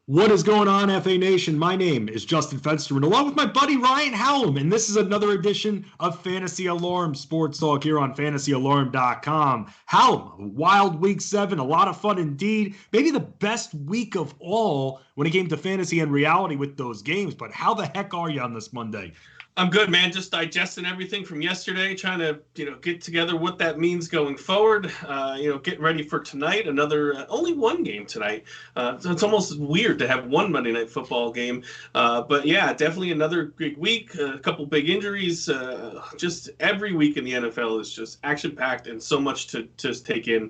What is going on, FA Nation? My name is Justin Fensterman, along with my buddy Ryan Hallam, and this is another edition of Fantasy Alarm Sports Talk here on fantasyalarm.com. Hallam, a wild week 7, a lot of fun indeed. Maybe the best week of all when it came to fantasy and reality with those games, but how the heck are you on this Monday? I'm good, man. Just digesting everything from yesterday, trying to, get together what that means going forward. Getting ready for tonight. Another only one game tonight. So it's almost weird to have one Monday Night Football game. But yeah, definitely another big week. A couple big injuries. Just every week in the NFL is just action-packed and so much to take in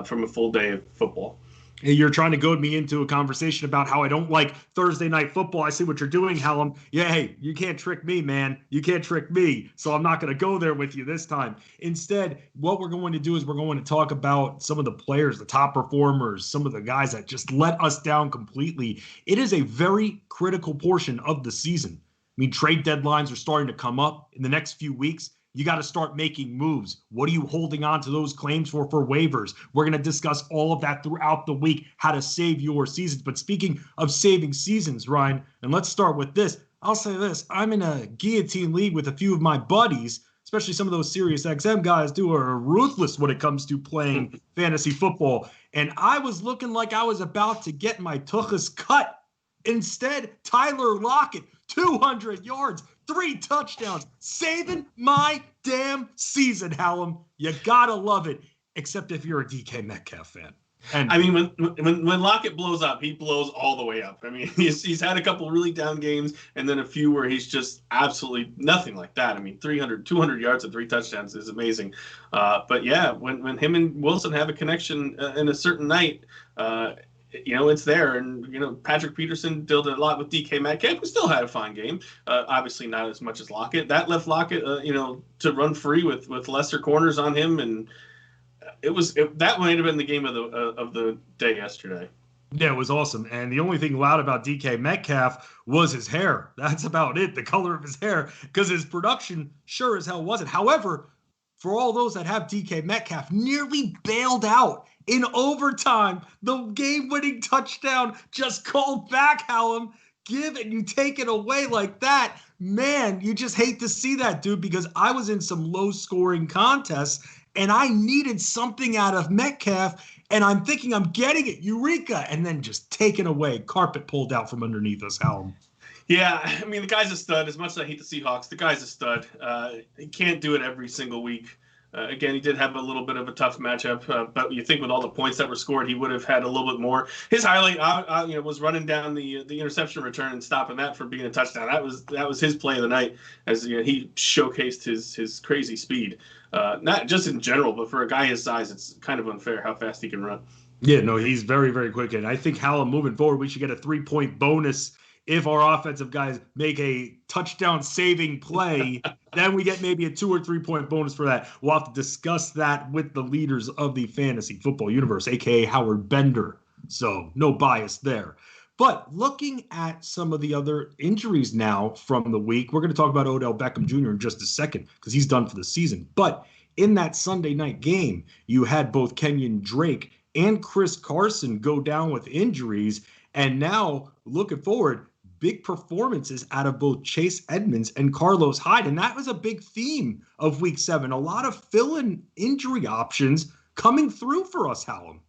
from a full day of football. You're trying to goad me into a conversation about how I don't like Thursday night football. I see what you're doing, Hallam. Yeah, hey, you can't trick me, man. You can't trick me. So I'm not going to go there with you this time. Instead, what we're going to do is we're going to talk about some of the players, the top performers, some of the guys that just let us down completely. It is a very critical portion of the season. I mean, trade deadlines are starting to come up in the next few weeks. You got to start making moves. What are you holding on to those claims for waivers? We're going to discuss all of that throughout the week, how to save your seasons. But speaking of saving seasons, Ryan, and let's start with this. I'll say this. I'm in a guillotine league with a few of my buddies, especially some of those Sirius XM guys who are ruthless when it comes to playing fantasy football. And I was looking like I was about to get my tuchus cut. Instead, Tyler Lockett, 200 yards, 3 touchdowns, saving my damn season, Hallam. You gotta love it, except if you're a DK Metcalf fan. And I mean, when Lockett blows up, he blows all the way up. I mean, he's had a couple really down games and then a few where he's just absolutely nothing like that. I mean, 200 yards and 3 touchdowns is amazing. But yeah, when him and Wilson have a connection in a certain night, it's there. And, Patrick Peterson did a lot with DK Metcalf, who still had a fine game. Obviously not as much as Lockett. That left Lockett, to run free with lesser corners on him. And that might have been the game of the day yesterday. Yeah, it was awesome. And the only thing loud about DK Metcalf was his hair. That's about it, the color of his hair, because his production sure as hell wasn't. However, for all those that have DK Metcalf, nearly bailed out in overtime. The game-winning touchdown just called back, Hallam. Give it, you take it away like that. Man, you just hate to see that, dude, because I was in some low-scoring contests, and I needed something out of Metcalf, and I'm thinking I'm getting it, eureka, and then just taken away, carpet pulled out from underneath us, Hallam. Yeah, I mean, the guy's a stud. As much as I hate the Seahawks, the guy's a stud. He can't do it every single week. Again, he did have a little bit of a tough matchup, but you think with all the points that were scored, he would have had a little bit more. His highlight, was running down the interception return and stopping that from being a touchdown. That was his play of the night, as he showcased his crazy speed. Not just in general, but for a guy his size, it's kind of unfair how fast he can run. Yeah, no, he's very, very quick, and I think Hallam moving forward, we should get a 3-point bonus. If our offensive guys make a touchdown-saving play, then we get maybe a 2 or 3 point bonus for that. We'll have to discuss that with the leaders of the fantasy football universe, a.k.a. Howard Bender. So no bias there. But looking at some of the other injuries now from the week, we're going to talk about Odell Beckham Jr. in just a second because he's done for the season. But in that Sunday night game, you had both Kenyon Drake and Chris Carson go down with injuries. And now, looking forward, big performances out of both Chase Edmonds and Carlos Hyde. And that was a big theme of week 7. A lot of fill-in injury options coming through for us, Hallam.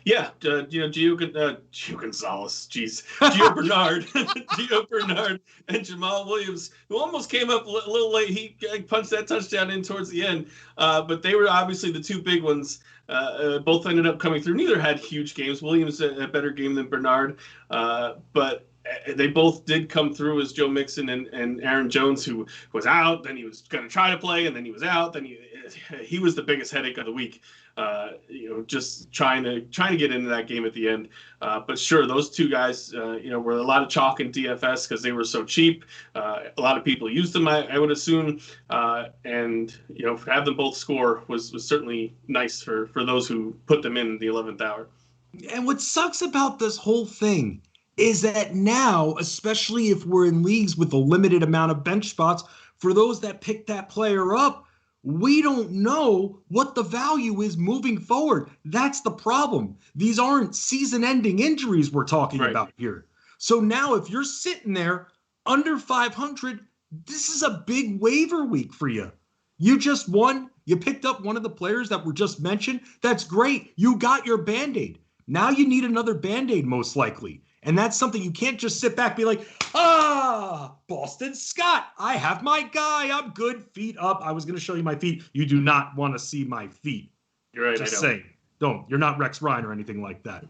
Yeah, Gio Gonzalez, Gio Bernard, Gio Bernard, and Jamal Williams, who almost came up a little late. He punched that touchdown in towards the end, but they were obviously the two big ones. Both ended up coming through. Neither had huge games. Williams a better game than Bernard, but they both did come through as Joe Mixon and Aaron Jones, who was out. Then he was going to try to play, and then he was out. Then he was the biggest headache of the week. Just trying to get into that game at the end. But sure, those two guys, were a lot of chalk in DFS because they were so cheap. A lot of people used them, I would assume. And have them both score was certainly nice for those who put them in the 11th hour. And what sucks about this whole thing is that now, especially if we're in leagues with a limited amount of bench spots, for those that pick that player up, We don't know what the value is moving forward. That's the problem. These aren't season-ending injuries we're talking about here. So now if you're sitting there under 500, this is a big waiver week for you. You just won. You picked up one of the players that were just mentioned. That's great. You got your Band-Aid. Now you need another Band-Aid most likely. And that's something you can't just sit back and be like, Boston Scott, I have my guy. I'm good. Feet up. I was going to show you my feet. You do not want to see my feet. You're right. Just saying. Don't. You're not Rex Ryan or anything like that.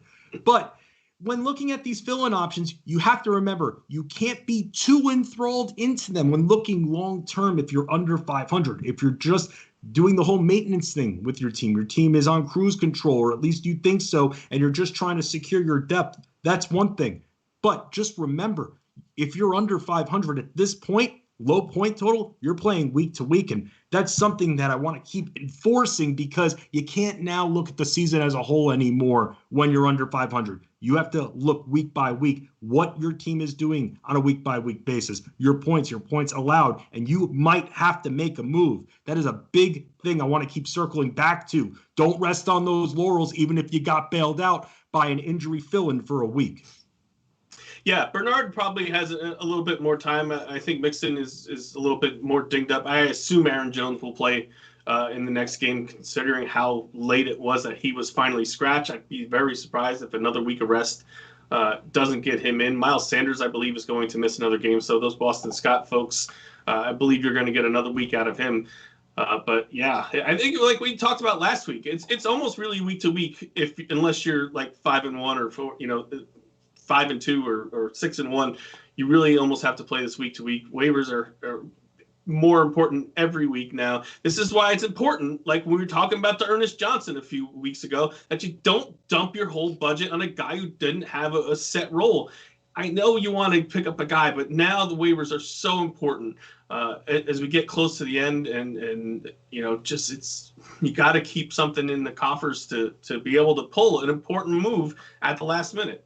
But when looking at these fill-in options, you have to remember you can't be too enthralled into them when looking long-term if you're under 500. If you're just doing the whole maintenance thing with your team is on cruise control, or at least you think so, and you're just trying to secure your depth, that's one thing. But just remember, if you're under 500 at this point, low point total, you're playing week to week. And that's something that I want to keep enforcing, because you can't now look at the season as a whole anymore when you're under 500. You have to look week by week what your team is doing on a week by week basis. Your points allowed, and you might have to make a move. That is a big thing I want to keep circling back to. Don't rest on those laurels, even if you got bailed out by an injury fill-in for a week. Yeah, Bernard probably has a little bit more time. I think Mixon is a little bit more dinged up. I assume Aaron Jones will play in the next game, considering how late it was that he was finally scratched. I'd be very surprised if another week of rest doesn't get him in. Miles Sanders, I believe, is going to miss another game. So those Boston Scott folks, I believe you're going to get another week out of him. But yeah, I think like we talked about last week, it's almost really week to week unless you're like 5-1 or 5-2 or 6-1, you really almost have to play this week to week. Waivers are more important every week now. This is why it's important, like we were talking about the Ernest Johnson a few weeks ago, that you don't dump your whole budget on a guy who didn't have a set role. I know you want to pick up a guy, but now the waivers are so important as we get close to the end, and just you got to keep something in the coffers to be able to pull an important move at the last minute.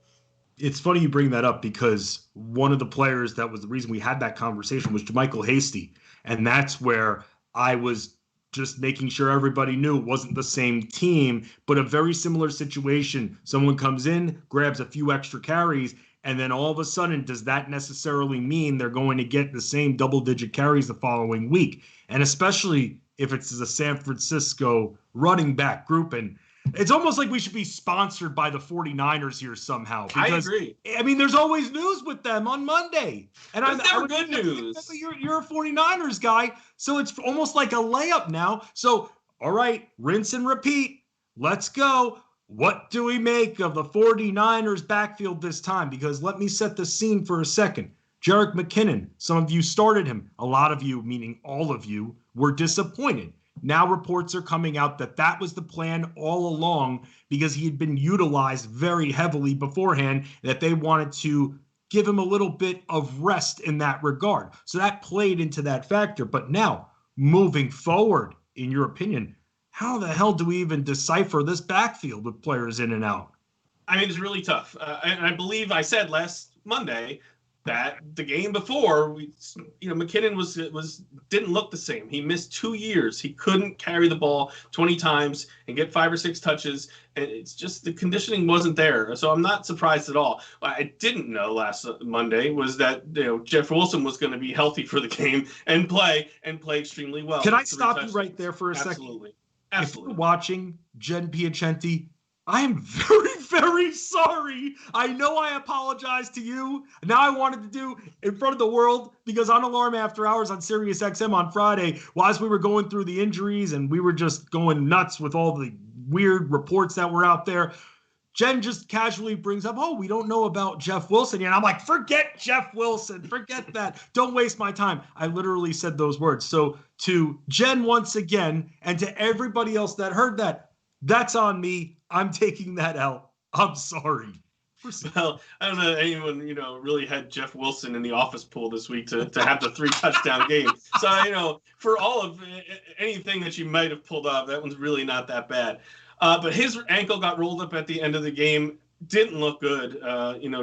It's funny you bring that up, because one of the players that was the reason we had that conversation was JaMychal Hasty. And that's where I was just making sure everybody knew it wasn't the same team, but a very similar situation. Someone comes in, grabs a few extra carries, and then all of a sudden, does that necessarily mean they're going to get the same double-digit carries the following week? And especially if it's the San Francisco running back group. And it's almost like we should be sponsored by the 49ers here somehow. Because, I agree. I mean, there's always news with them on Monday. And it's never good news. You're a 49ers guy, so it's almost like a layup now. So, all right, rinse and repeat. Let's go. What do we make of the 49ers backfield this time? Because let me set the scene for a second. Jerick McKinnon, some of you started him. A lot of you, meaning all of you, were disappointed. Now reports are coming out that was the plan all along, because he had been utilized very heavily beforehand, that they wanted to give him a little bit of rest in that regard. So that played into that factor. But now, moving forward, in your opinion, how the hell do we even decipher this backfield with players in and out? I mean, it's really tough. And I believe I said last Monday that the game before, McKinnon didn't look the same. He missed 2 years. He couldn't carry the ball 20 times and get 5 or 6 touches. And it's just the conditioning wasn't there. So I'm not surprised at all. What I didn't know last Monday was that Jeff Wilson was going to be healthy for the game and play extremely well. Can I stop you right there for a second? Absolutely. If you're watching Jen Piacenti, I am very, very sorry. I know I apologize to you. Now I wanted to do in front of the world, because on Alarm After Hours on Sirius XM on Friday, as we were going through the injuries and we were just going nuts with all the weird reports that were out there, Jen just casually brings up, we don't know about Jeff Wilson yet. And I'm like, forget Jeff Wilson. Forget that. Don't waste my time. I literally said those words. So to Jen once again, and to everybody else that heard that, that's on me. I'm taking that out. I'm sorry. Well, I don't know anyone, really had Jeff Wilson in the office pool this week to have the 3 touchdown game. So, for all of anything that you might have pulled off, that one's really not that bad. But his ankle got rolled up at the end of the game. didn't look good.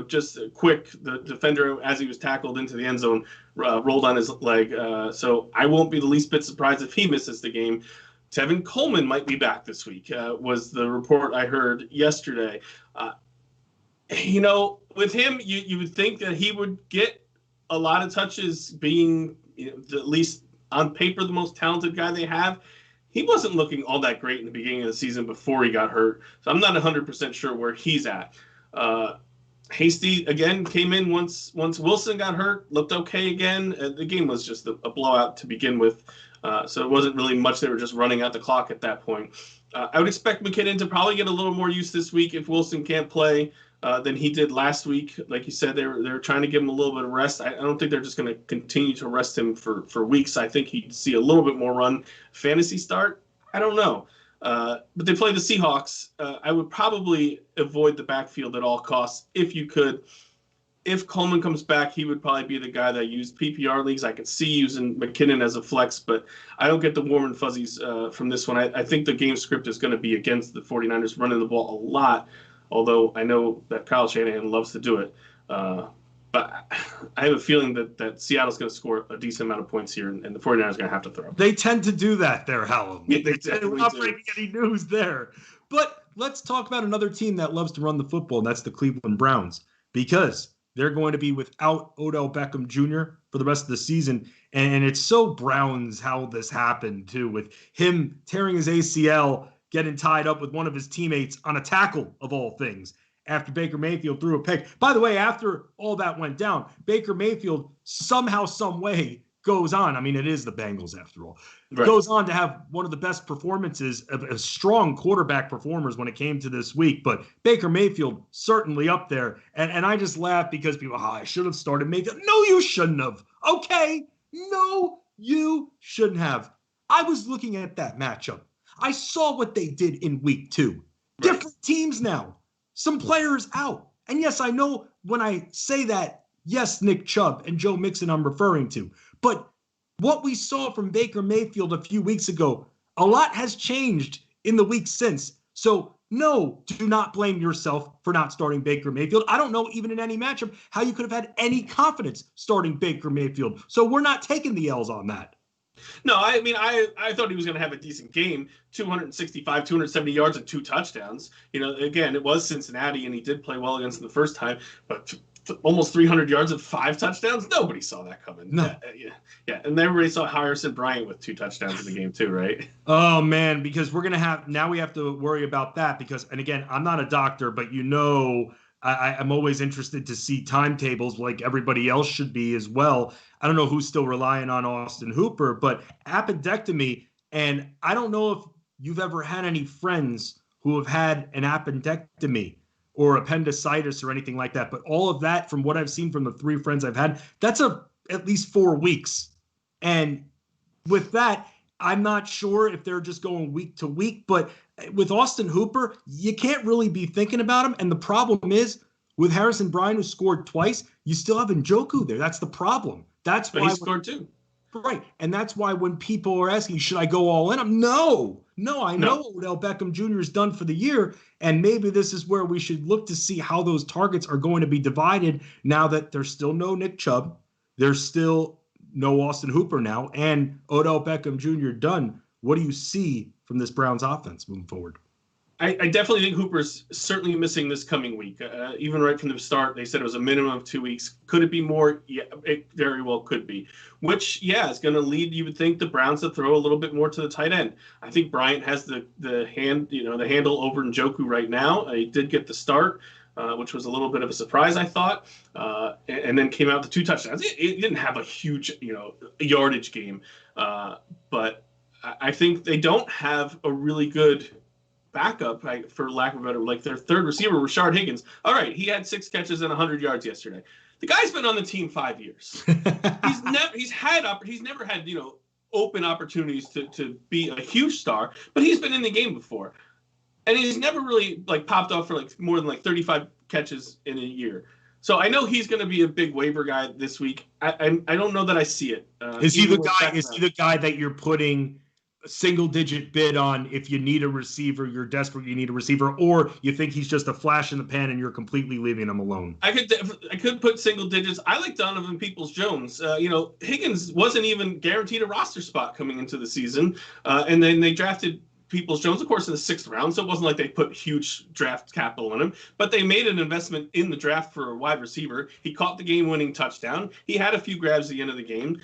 Just quick, the defender, as he was tackled into the end zone, rolled on his leg. So I won't be the least bit surprised if he misses the game. Tevin Coleman might be back this week, was the report I heard yesterday. With him, you would think that he would get a lot of touches, being at least on paper the most talented guy they have. He wasn't looking all that great in the beginning of the season before he got hurt. So I'm not 100% sure where he's at. Hasty, again, came in once Wilson got hurt, looked okay again. The game was just a blowout to begin with. So it wasn't really much. They were just running out the clock at that point. I would expect McKinnon to probably get a little more use this week if Wilson can't play than he did last week. Like you said, they were trying to give him a little bit of rest. I don't think they're just going to continue to rest him for weeks. I think he'd see a little bit more run. Fantasy start? I don't know. But they play the Seahawks. I would probably avoid the backfield at all costs if you could. If Coleman comes back, he would probably be the guy that I used PPR leagues. I could see using McKinnon as a flex, but I don't get the warm and fuzzies from this one. I think the game script is going to be against the 49ers running the ball a lot, although I know that Kyle Shanahan loves to do it. But I have a feeling that Seattle's going to score a decent amount of points here, and the 49ers are going to have to throw. They tend to do that there, Hallam. Yeah, they definitely We're not do. breaking any news there. But let's talk about another team that loves to run the football, and that's the Cleveland Browns, because they're going to be without Odell Beckham Jr. for the rest of the season. And it's so Browns how this happened, too, with him tearing his ACL, getting tied up with one of his teammates on a tackle, of all things, after Baker Mayfield threw a pick. By the way, after all that went down, Baker Mayfield somehow, some way goes on. I mean, it is the Bengals after all. Right. Goes on to have one of the best performances of strong quarterback performers when it came to this week. But Baker Mayfield certainly up there. And I just laugh because people, I should have started Mayfield. No, you shouldn't have. Okay. No, you shouldn't have. I was looking at that matchup. I saw what they did in week 2. Right. Different teams now. Some players out. And yes, I know when I say that, yes, Nick Chubb and Joe Mixon I'm referring to. But what we saw from Baker Mayfield a few weeks ago, a lot has changed in the weeks since. So, no, do not blame yourself for not starting Baker Mayfield. I don't know, even in any matchup, how you could have had any confidence starting Baker Mayfield. So we're not taking the L's on that. No, I mean, I thought he was going to have a decent game, 265, 270 yards and 2 touchdowns. Again, it was Cincinnati, and he did play well against them the first time, but almost 300 yards and 5 touchdowns. Nobody saw that coming. No. Yeah. And everybody saw Harrison Bryant with 2 touchdowns in the game too, right? Oh man, because we have to worry about that because, and again, I'm not a doctor, but I'm always interested to see timetables like everybody else should be as well. I don't know who's still relying on Austin Hooper, but appendectomy, and I don't know if you've ever had any friends who have had an appendectomy or appendicitis or anything like that. But all of that, from what I've seen from the 3 friends I've had, that's at least 4 weeks. And with that, I'm not sure if they're just going week to week. But with Austin Hooper, you can't really be thinking about him. And the problem is, with Harrison Bryant, who scored twice, you still have Njoku there. That's the problem. That's why he scored 2. Right. And that's why when people are asking, should I go all in? I know Odell Beckham Jr. is done for the year. And maybe this is where we should look to see how those targets are going to be divided now that there's still no Nick Chubb. There's still no Austin Hooper now. And Odell Beckham Jr. done. What do you see from this Browns offense moving forward? I definitely think Hooper's certainly missing this coming week. Even right from the start, they said it was a minimum of 2 weeks. Could it be more? Yeah, it very well could be. Which, is going to lead, you would think, the Browns to throw a little bit more to the tight end. I think Bryant has the handle over Njoku right now. He did get the start, which was a little bit of a surprise, I thought, and then came out the 2 touchdowns. It didn't have a huge, yardage game, but I think they don't have a really good backup, for lack of a better, like their third receiver, Rashard Higgins. All right, he had 6 catches and 100 yards yesterday. The guy's been on the team 5 years. He's never had open opportunities to be a huge star, but he's been in the game before, and he's never really popped off for more than 35 catches in a year. So I know he's going to be a big waiver guy this week. I don't know that I see it. Is he the guy? Is he the guy that you're putting single-digit bid on if you need a receiver, you're desperate, you need a receiver, or you think he's just a flash in the pan and you're completely leaving him alone? I could put single digits. I like Donovan Peoples-Jones. Higgins wasn't even guaranteed a roster spot coming into the season, and then they drafted Peoples-Jones, of course, in the 6th round, so it wasn't like they put huge draft capital in him, but they made an investment in the draft for a wide receiver. He caught the game-winning touchdown. He had a few grabs at the end of the game.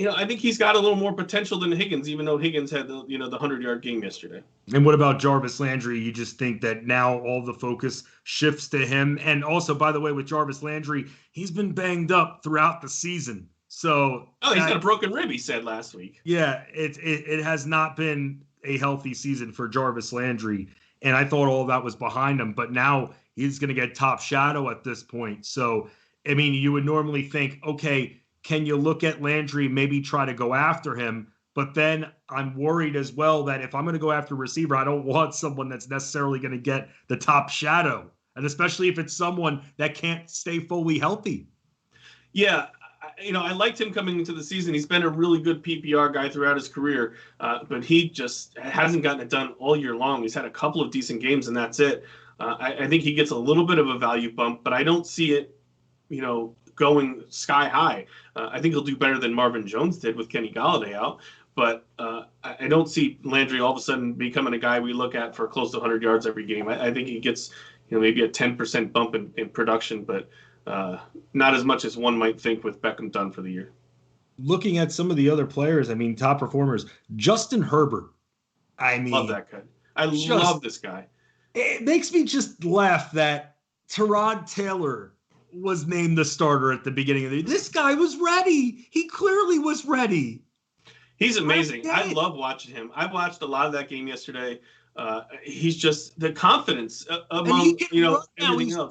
I think he's got a little more potential than Higgins, even though Higgins had the 100-yard game yesterday. And what about Jarvis Landry? You just think that now all the focus shifts to him. And also, by the way, with Jarvis Landry, he's been banged up throughout the season. So he's got a broken rib, he said last week. Yeah, it has not been a healthy season for Jarvis Landry. And I thought all of that was behind him, but now he's going to get top shadow at this point. So, I mean, you would normally think, okay, can you look at Landry, maybe try to go after him? But then I'm worried as well that if I'm going to go after a receiver, I don't want someone that's necessarily going to get the top shadow. And especially if it's someone that can't stay fully healthy. Yeah. I liked him coming into the season. He's been a really good PPR guy throughout his career, but he just hasn't gotten it done all year long. He's had a couple of decent games, and that's it. I think he gets a little bit of a value bump, but I don't see it, going sky high. I think he'll do better than Marvin Jones did with Kenny Golladay out, but I don't see Landry all of a sudden becoming a guy we look at for close to 100 yards every game. I think he gets maybe a 10% bump in production, but not as much as one might think with Beckham done for the year. Looking at some of the other players, I mean, top performers, Justin Herbert. I mean, love that guy. I love this guy. It makes me just laugh that Tyrod Taylor was named the starter at the beginning of the year. This guy was ready. He clearly was ready. He's amazing. I love watching him. I watched a lot of that game yesterday. He's just the confidence among everything else.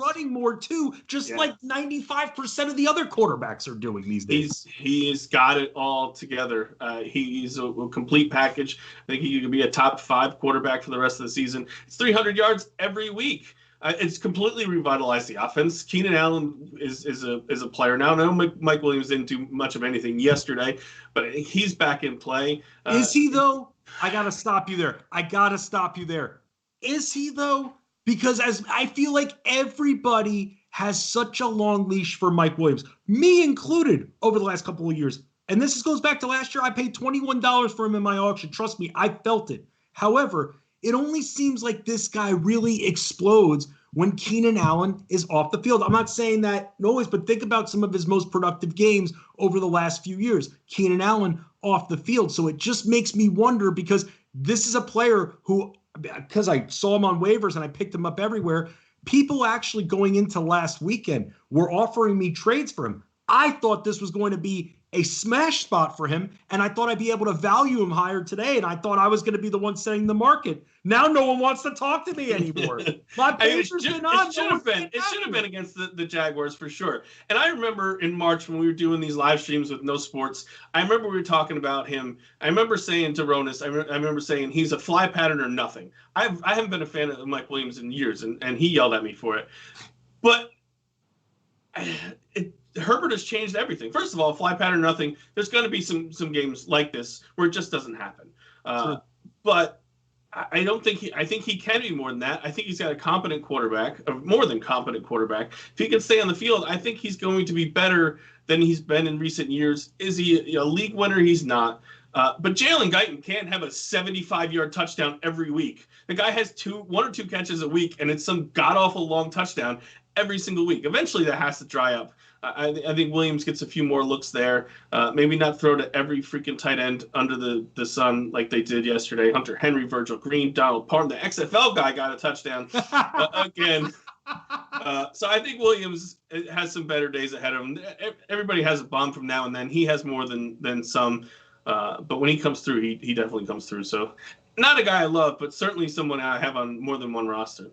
Running more too, like 95% of the other quarterbacks are doing these days. He's got it all together. He's a complete package. I think he could be a top 5 quarterback for the rest of the season. It's 300 yards every week. It's completely revitalized the offense. Keenan Allen is a player now. No, Mike Williams didn't do much of anything yesterday, but he's back in play. Is he though? I got to stop you there. Is he though? Because as I feel like everybody has such a long leash for Mike Williams, me included, over the last couple of years. And this goes back to last year. I paid $21 for him in my auction. Trust me, I felt it. However, it only seems like this guy really explodes when Keenan Allen is off the field. I'm not saying that always, but think about some of his most productive games over the last few years. Keenan Allen off the field. So it just makes me wonder, because this is a player who, because I saw him on waivers and I picked him up everywhere, people actually going into last weekend were offering me trades for him. I thought this was going to be a smash spot for him, and I thought I'd be able to value him higher today, and I thought I was going to be the one setting the market. Now no one wants to talk to me anymore. My pager's been on. It should have been against the Jaguars for sure. And I remember in March when we were doing these live streams with No Sports, I remember we were talking about him. I remember saying to Ronis, I remember saying he's a fly pattern or nothing. I haven't been a fan of Mike Williams in years, and he yelled at me for it. But Herbert has changed everything. First of all, fly pattern, nothing. There's going to be some games like this where it just doesn't happen. But I don't think I think he can be more than that. I think he's got a competent quarterback, a more than competent quarterback. If he can stay on the field, I think he's going to be better than he's been in recent years. Is he a league winner? He's not. But Jalen Guyton can't have a 75-yard touchdown every week. The guy has 1 or 2 catches a week, and it's some god-awful long touchdown every single week. Eventually, that has to dry up. I think Williams gets a few more looks there. Maybe not throw to every freaking tight end under the sun like they did yesterday. Hunter Henry, Virgil Green, Donald Parham, the XFL guy got a touchdown again. So I think Williams has some better days ahead of him. Everybody has a bomb from now and then. He has more than some. But when he comes through, he definitely comes through. So not a guy I love, but certainly someone I have on more than one roster.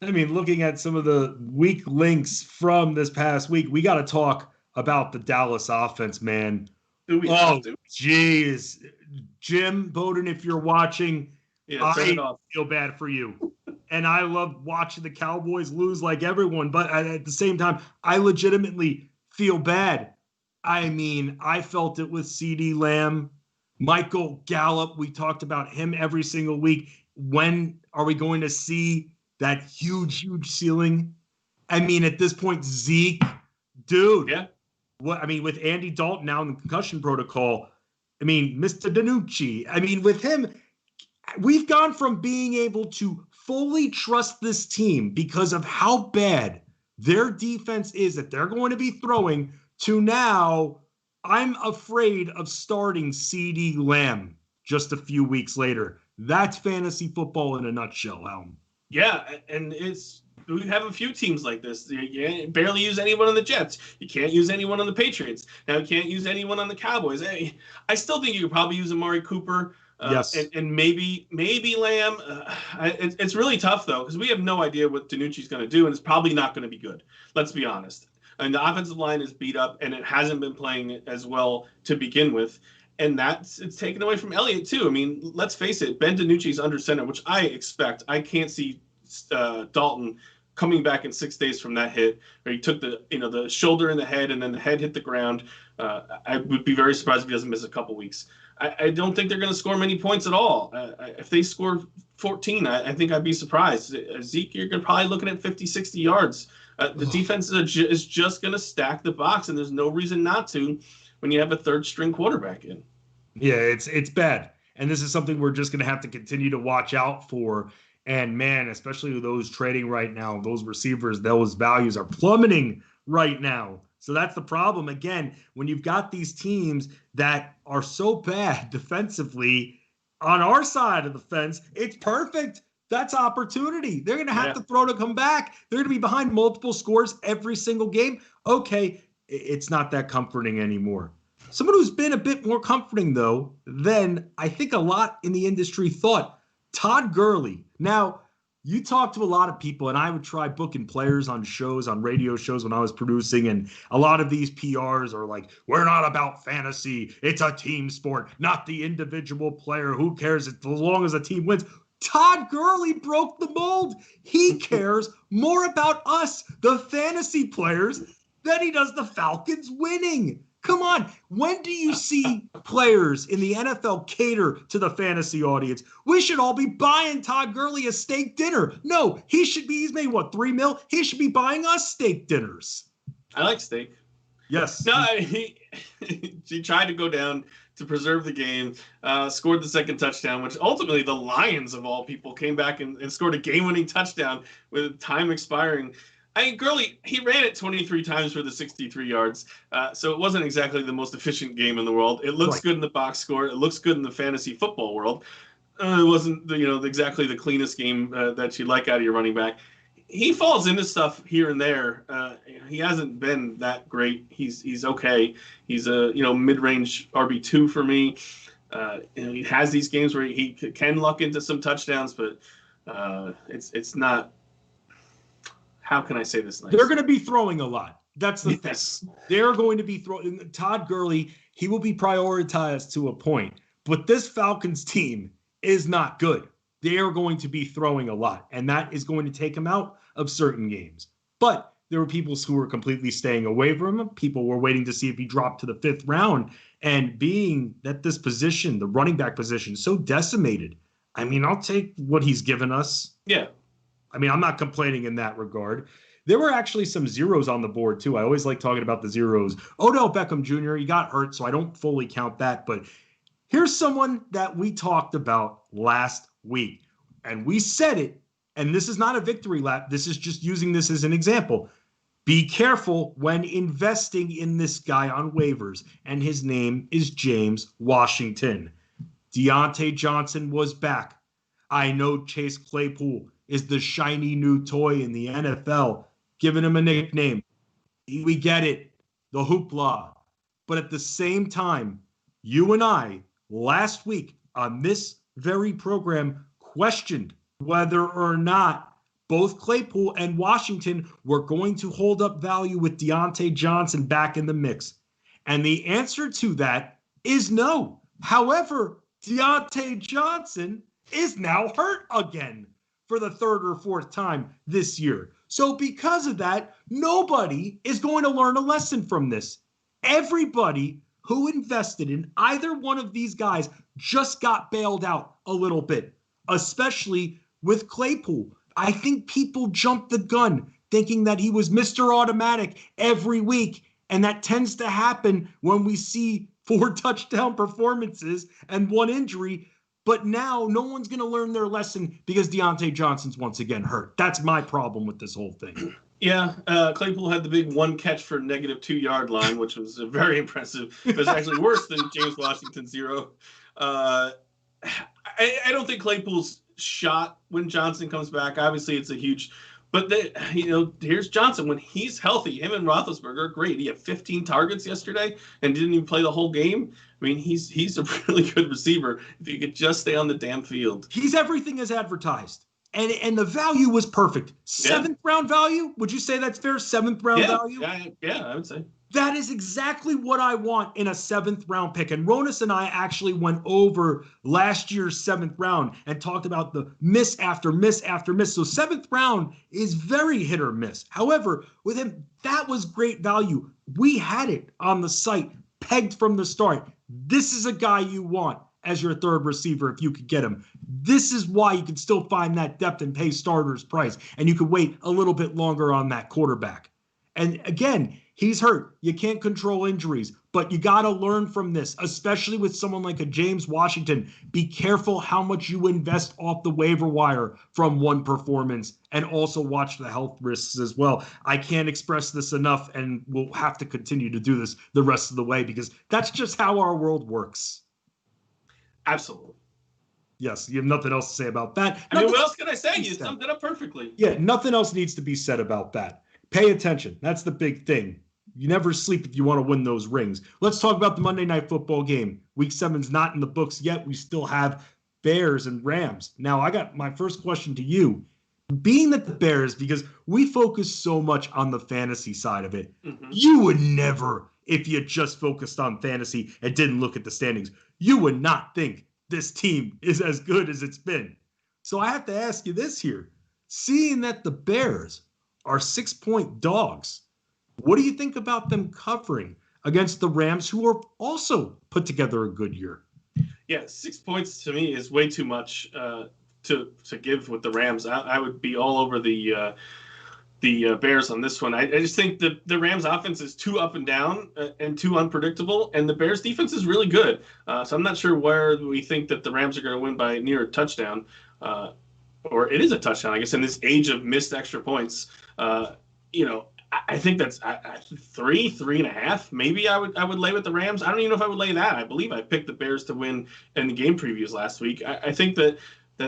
I mean, looking at some of the weak links from this past week, we got to talk about the Dallas offense, man. Jeez. Jim Bowden, if you're watching, I feel bad for you. And I love watching the Cowboys lose like everyone, but at the same time, I legitimately feel bad. I mean, I felt it with CeeDee Lamb. Michael Gallup, we talked about him every single week. When are we going to see that huge ceiling? I mean, at this point, Zeke, dude. Yeah. What I mean, with Andy Dalton now in the concussion protocol, I mean, Mr. DiNucci. I mean, with him, we've gone from being able to fully trust this team because of how bad their defense is that they're going to be throwing to now I'm afraid of starting CeeDee Lamb just a few weeks later. That's fantasy football in a nutshell, Helm. Yeah, and we have a few teams like this. You barely use anyone on the Jets. You can't use anyone on the Patriots. Now you can't use anyone on the Cowboys. I still think you could probably use Amari Cooper. Yes. And maybe Lamb. It's really tough, though, because we have no idea what DiNucci's going to do, and it's probably not going to be good. Let's be honest. And the offensive line is beat up, and it hasn't been playing as well to begin with. And it's taken away from Elliott, too. I mean, let's face it. Ben DiNucci's under center, which I expect. I can't see Dalton coming back in 6 days from that hit, where he took the shoulder and the head, and then the head hit the ground. I would be very surprised if he doesn't miss a couple weeks. I don't think they're going to score many points at all. If they score 14, I think I'd be surprised. Zeke, you're probably looking at 50, 60 yards. The defense is just going to stack the box, and there's no reason not to when you have a third-string quarterback in. Yeah, it's bad. And this is something we're just going to have to continue to watch out for. And, man, especially with those trading right now, those receivers, those values are plummeting right now. So that's the problem. Again, when you've got these teams that are so bad defensively on our side of the fence, it's perfect. That's opportunity. They're going to have to throw to come back. They're going to be behind multiple scores every single game. Okay, it's not that comforting anymore. Someone who's been a bit more comforting, though, than I think a lot in the industry thought, Todd Gurley. Now, you talk to a lot of people, and I would try booking players on shows, on radio shows when I was producing, and a lot of these PRs are like, we're not about fantasy. It's a team sport, not the individual player. Who cares as long as a team wins? Todd Gurley broke the mold. He cares more about us, the fantasy players, than he does the Falcons winning. Come on. When do you see players in the NFL cater to the fantasy audience? We should all be buying Todd Gurley a steak dinner. No, he's made what, $3 million? He should be buying us steak dinners. I like steak. Yes. No, he tried to go down to preserve the game, scored the second touchdown, which ultimately the Lions, of all people, came back and scored a game-winning touchdown with time expiring. I mean, Gurley, he ran it 23 times for the 63 yards, so it wasn't exactly the most efficient game in the world. It looks good in the box score. It looks good in the fantasy football world. It wasn't, exactly the cleanest game that you'd like out of your running back. He falls into stuff here and there. He hasn't been that great. He's okay. He's a mid-range RB2 for me. He has these games where he can luck into some touchdowns, but it's not. How can I say this nice? They're going to be throwing a lot. That's the thing. They're going to be throwing. Todd Gurley, he will be prioritized to a point. But this Falcons team is not good. They are going to be throwing a lot. And that is going to take him out of certain games. But there were people who were completely staying away from him. People were waiting to see if he dropped to the 5th round. And being that this position, the running back position, is so decimated, I mean, I'll take what he's given us. Yeah. I mean, I'm not complaining in that regard. There were actually some zeros on the board, too. I always like talking about the zeros. Odell Beckham Jr., he got hurt, so I don't fully count that. But here's someone that we talked about last week. And we said it, and this is not a victory lap. This is just using this as an example. Be careful when investing in this guy on waivers. And his name is James Washington. Deontay Johnson was back. I know Chase Claypool is the shiny new toy in the NFL, giving him a nickname. We get it, the hoopla. But at the same time, you and I, last week on this very program, questioned whether or not both Claypool and Washington were going to hold up value with Deontay Johnson back in the mix. And the answer to that is no. However, Deontay Johnson is now hurt again for the 3rd or 4th time this year. So because of that, nobody is going to learn a lesson from this. Everybody who invested in either one of these guys just got bailed out a little bit, especially with Claypool. I think people jumped the gun thinking that he was Mr. Automatic every week, and that tends to happen when we see 4 touchdown performances and 1 injury. But now no one's going to learn their lesson because Deontay Johnson's once again hurt. That's my problem with this whole thing. Yeah, Claypool had the big 1 catch for -2 yard line, which was very impressive. It was actually worse than James Washington's 0. I don't think Claypool's shot when Johnson comes back. Obviously, it's a huge. But here's Johnson when he's healthy. Him and Roethlisberger are great. He had 15 targets yesterday and didn't even play the whole game. I mean, he's a really good receiver if he could just stay on the damn field. He's everything as advertised. And the value was perfect. 7th round value? Would you say that's fair? 7th round value? Yeah, I would say. That is exactly what I want in a 7th round pick. And Ronas and I actually went over last year's 7th round and talked about the miss after miss after miss. So 7th round is very hit or miss. However, with him, that was great value. We had it on the site, pegged from the start. This is a guy you want as your 3rd receiver if you could get him. This is why you can still find that depth and pay starters price. And you could wait a little bit longer on that quarterback. And again, he's hurt. You can't control injuries, but you got to learn from this, especially with someone like a James Washington. Be careful how much you invest off the waiver wire from one performance, and also watch the health risks as well. I can't express this enough, and we'll have to continue to do this the rest of the way because that's just how our world works. Absolutely. Yes, you have nothing else to say about that. I mean, what else can I say? You summed it up perfectly. Yeah, nothing else needs to be said about that. Pay attention. That's the big thing. You never sleep if you want to win those rings. Let's talk about the Monday Night Football game. Week 7's not in the books yet. We still have Bears and Rams. Now, I got my first question to you. Being that the Bears, because we focus so much on the fantasy side of it, you would never, if you just focused on fantasy and didn't look at the standings, you would not think this team is as good as it's been. So I have to ask you this here. Seeing that the Bears are 6-point dogs, what do you think about them covering against the Rams, who are also put together a good year? Yeah, 6 points to me is way too much to give with the Rams. I would be all over the Bears on this one. I just think the Rams offense is too up and down and too unpredictable, and the Bears defense is really good. So I'm not sure where we think that the Rams are going to win by near a touchdown, or it is a touchdown, I guess, in this age of missed extra points. I think that's 3.5. Maybe I would lay with the Rams. I don't even know if I would lay that. I believe I picked the Bears to win in the game previews last week. I think that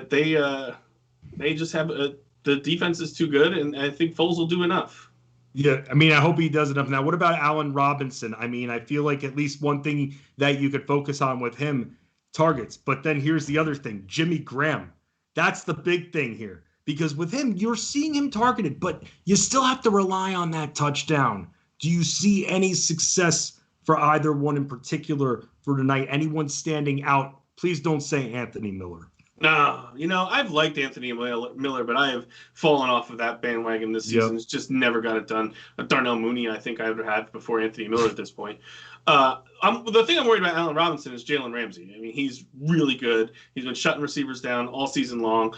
they just have the defense is too good, and I think Foles will do enough. Yeah, I mean, I hope he does enough. Now, what about Allen Robinson? I mean, I feel like at least one thing that you could focus on with him, targets. But then here's the other thing, Jimmy Graham. That's the big thing here. Because with him, you're seeing him targeted, but you still have to rely on that touchdown. Do you see any success for either one in particular for tonight? Anyone standing out? Please don't say Anthony Miller. No, I've liked Anthony Miller, but I have fallen off of that bandwagon this season. It's just never got it done. Darnell Mooney, I think I would have before Anthony Miller at this point. The thing I'm worried about Allen Robinson is Jalen Ramsey. I mean, he's really good. He's been shutting receivers down all season long.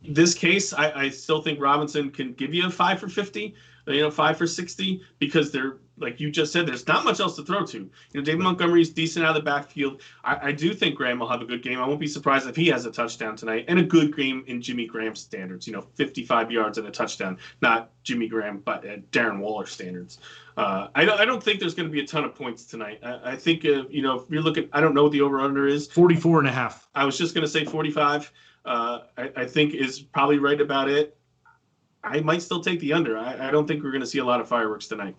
This case, I still think Robinson can give you a 5 for 50, 5 for 60, because they're, like you just said, there's not much else to throw to. David Montgomery's decent out of the backfield. I do think Graham will have a good game. I won't be surprised if he has a touchdown tonight, and a good game in Jimmy Graham standards. 55 yards and a touchdown, not Jimmy Graham, but at Darren Waller standards. I don't think there's going to be a ton of points tonight. I think if you're looking, I don't know what the over/under is. 44.5. I was just going to say 45. I think is probably right about it. I might still take the under. I don't think we're going to see a lot of fireworks tonight.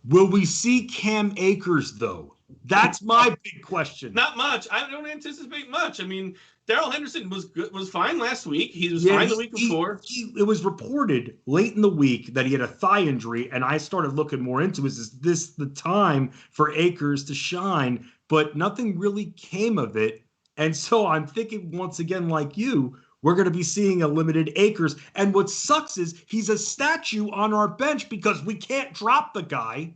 Will we see Cam Akers, though? That's my big question. Not much. I don't anticipate much. I mean, Darrell Henderson was fine last week. He was fine the week before. It was reported late in the week that he had a thigh injury, and I started looking more into it. Is this the time for Akers to shine? But nothing really came of it. And so I'm thinking, once again, like you, we're going to be seeing a limited Akers. And what sucks is he's a statue on our bench because we can't drop the guy.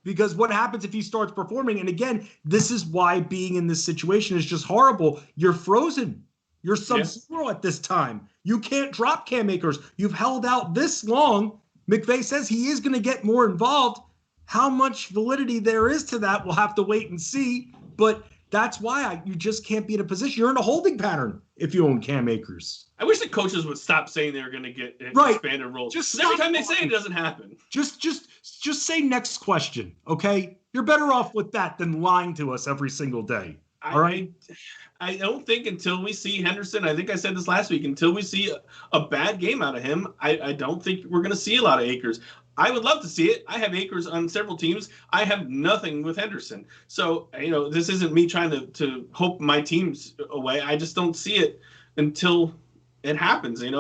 Because what happens if he starts performing? And again, this is why being in this situation is just horrible. You're frozen. You're sub-zero at this time. You can't drop Cam Akers. You've held out this long. McVay says he is going to get more involved. How much validity there is to that, we'll have to wait and see. But that's why you just can't be in a position. You're in a holding pattern if you own Cam Akers. I wish the coaches would stop saying they were going to get expanded roles. Just every time they say it doesn't happen. Just say next question, okay? You're better off with that than lying to us every single day. All right? I don't think until we see Henderson, I think I said this last week, until we see a bad game out of him, I don't think we're going to see a lot of Akers. I would love to see it. I have Akers on several teams. I have nothing with Henderson. So, this isn't me trying to hope my team's away. I just don't see it until it happens, and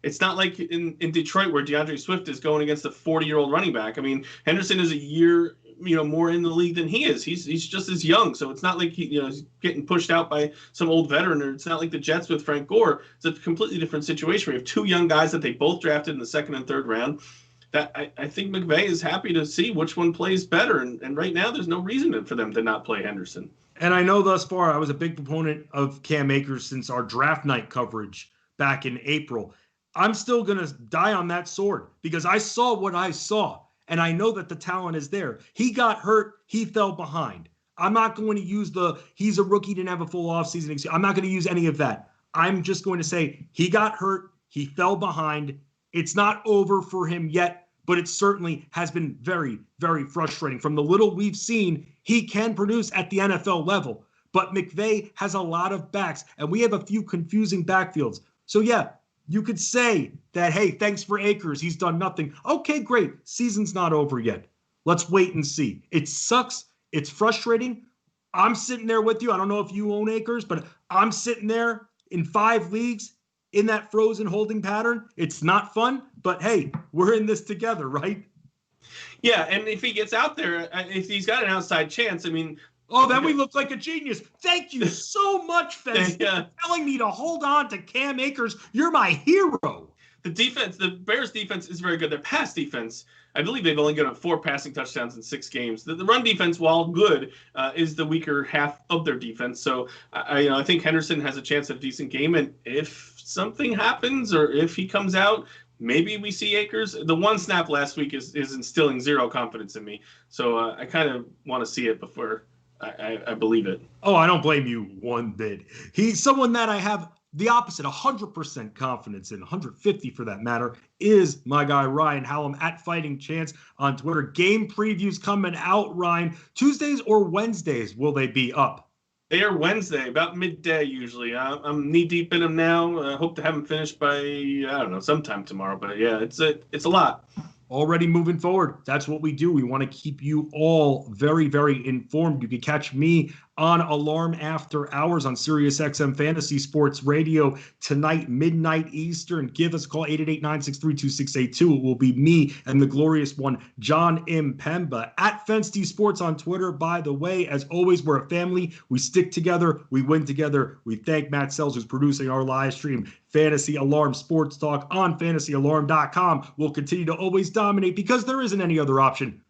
it's not like in Detroit where DeAndre Swift is going against a 40-year-old running back. I mean, Henderson is a year, more in the league than he is. He's just as young. So it's not like he's getting pushed out by some old veteran, or it's not like the Jets with Frank Gore. It's a completely different situation. We have two young guys that they both drafted in the second and third round. That I think McVay is happy to see which one plays better. And right now, there's no reason for them to not play Henderson. And I know thus far I was a big proponent of Cam Akers since our draft night coverage back in April. I'm still going to die on that sword because I saw what I saw, and I know that the talent is there. He got hurt. He fell behind. I'm not going to use he's a rookie, didn't have a full offseason. I'm not going to use any of that. I'm just going to say he got hurt. He fell behind. It's not over for him yet, but it certainly has been very, very frustrating. From the little we've seen, he can produce at the NFL level, but McVay has a lot of backs, and we have a few confusing backfields. So, yeah, you could say that, hey, thanks for Akers. He's done nothing. Okay, great. Season's not over yet. Let's wait and see. It sucks. It's frustrating. I'm sitting there with you. I don't know if you own Akers, but I'm sitting there in 5 leagues in that frozen holding pattern. It's not fun, but hey, we're in this together, right? Yeah, and if he gets out there, if he's got an outside chance, I mean... Oh, then we look like a genius. Thank you so much, Fensterman, for telling me to hold on to Cam Akers. You're my hero. The Bears defense is very good. Their pass defense, I believe they've only given 4 passing touchdowns in 6 games. The run defense, while good, is the weaker half of their defense. So, I think Henderson has a chance at a decent game. And if something happens or if he comes out, maybe we see Akers. The one snap last week is instilling zero confidence in me. So I kind of want to see it before I believe it. Oh, I don't blame you one bit. He's someone that I have the opposite, 100% confidence in, 150 for that matter, is my guy Ryan Hallam at Fighting Chance on Twitter. Game previews coming out, Ryan. Tuesdays or Wednesdays will they be up? They are Wednesday, about midday usually. I'm knee-deep in them now. I hope to have them finished by, sometime tomorrow. But, yeah, it's a lot. Already moving forward. That's what we do. We want to keep you all very, very informed. You can catch me on Alarm After Hours on SiriusXM Fantasy Sports Radio tonight, midnight Eastern. Give us a call, 888-963-2682. It will be me and the glorious one, John M. Pemba, at Fensty Sports on Twitter. By the way, as always, we're a family. We stick together. We win together. We thank Matt Sells, who's producing our live stream, Fantasy Alarm Sports Talk on fantasyalarm.com. We'll continue to always dominate because there isn't any other option